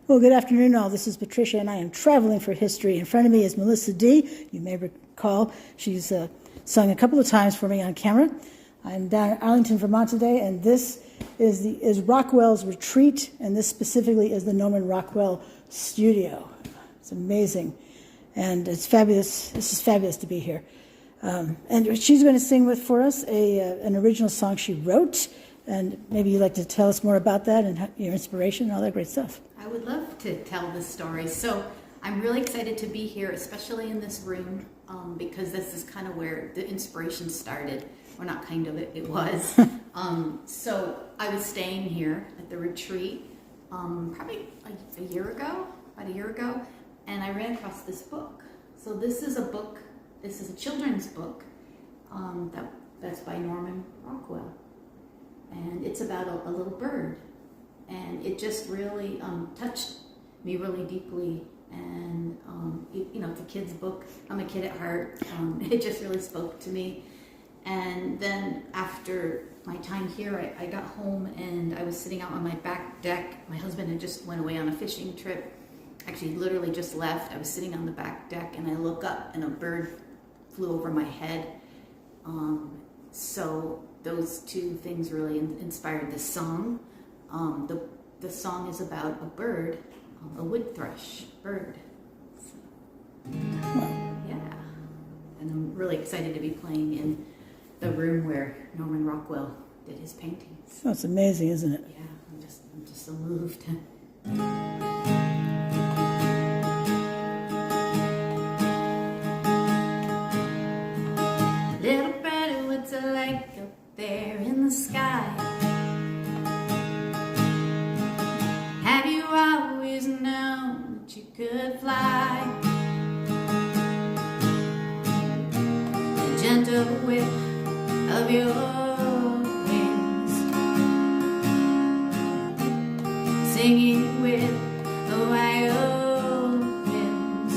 Well, good afternoon, all. This is Patricia, and I am traveling for history. In front of me is Melissa D. You may recall she's sung a couple of times for me on camera. I'm down at Arlington, Vermont today, and this is Rockwell's retreat, and this specifically is the Norman Rockwell studio. It's amazing, and it's fabulous. This is fabulous to be here. And she's going to sing for us an original song she wrote, and maybe you'd like to tell us more about that and your inspiration and all that great stuff. I would love to tell this story. So I'm really excited to be here, especially in this room, because this is kind of where the inspiration started. Well, not kind of, it was. So I was staying here at the retreat probably like about a year ago, and I ran across this book. So this is a children's book that's by Norman Rockwell. And it's about a little bird. And it just really touched me really deeply. And, it's a kid's book. I'm a kid at heart. It just really spoke to me. And then after my time here, I got home and I was sitting out on my back deck. My husband had just went away on a fishing trip. Actually, literally just left. I was sitting on the back deck and I look up and a bird flew over my head. So those two things really inspired this song. The song is about a bird, a wood thrush bird. So, yeah, and I'm really excited to be playing in the room where Norman Rockwell did his paintings. That's amazing, isn't it? Yeah, I'm just so moved. Little birdie, what's it like up there in the sky? Have you always known that you could fly? The gentle whip of your wings, singing with the wild winds.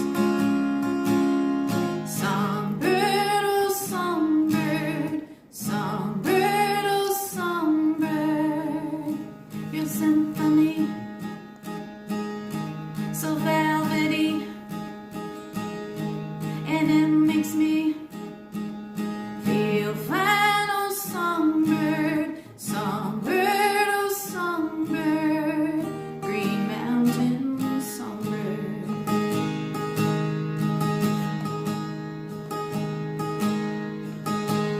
Songbird, oh songbird, songbird, oh songbird, your symphony so velvety, and it makes me feel fine. Oh songbird, songbird, oh songbird, green mountain songbird.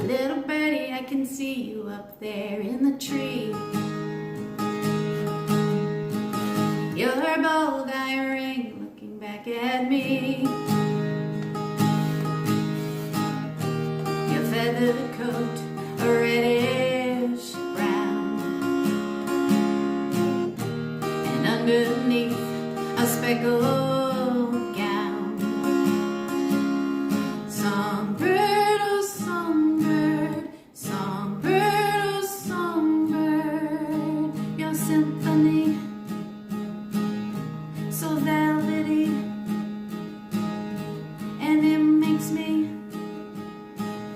Little birdie, I can see you up there in the tree. Your bold eye ring looking back at me. Your feathered coat a reddish brown, and underneath a speckled gown. Songbird, oh songbird, songbird, oh songbird, your symphony so velvety, and it makes me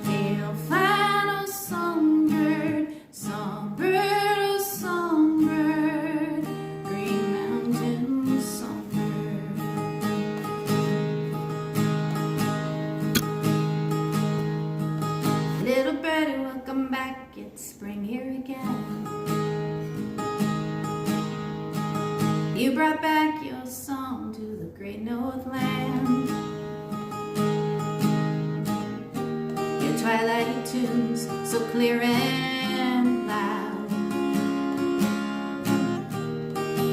feel fine. Oh songbird, songbird, oh songbird, green mountain songbird. Little birdie, welcome back, it's spring here again. You brought back your song to the great Northland. Your twilight tunes so clear and loud,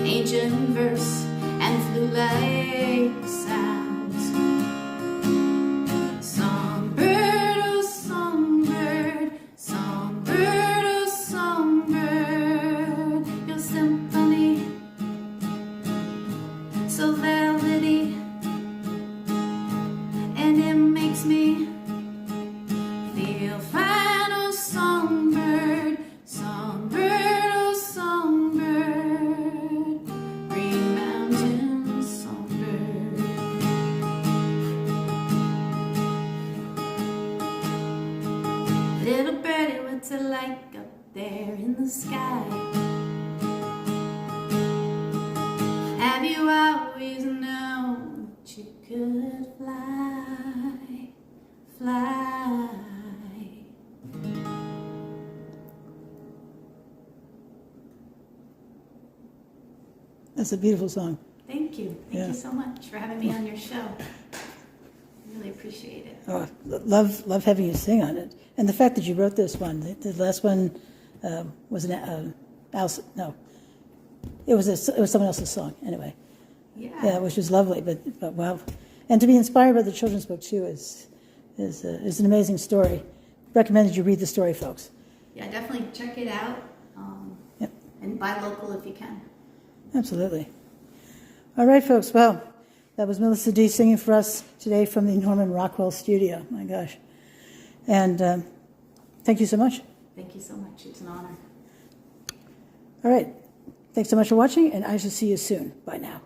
ancient verse and flute-like sounds. Songbird, oh songbird, songbird, oh songbird, your symphony so velvety, and it makes me feel fine. Oh songbird, songbird, oh songbird, green mountain songbird. Little birdie, what's it like up there in the sky? Have you always know that you could fly, fly. That's a beautiful song. Thank you. Thank you so much for having me on your show. I really appreciate it. Oh, love having you sing on it. And the fact that you wrote this one. The last one was an Alice. No, it was someone else's song. Anyway, yeah, which was lovely. But wow, and to be inspired by the children's book too is an amazing story. Recommend that you read the story, folks. Yeah, definitely check it out. Yep. And buy local if you can. Absolutely. All right, folks. Well, that was Melissa D. singing for us today from the Norman Rockwell studio. My gosh. And thank you so much. Thank you so much. It's an honor. All right. Thanks so much for watching, and I shall see you soon. Bye now.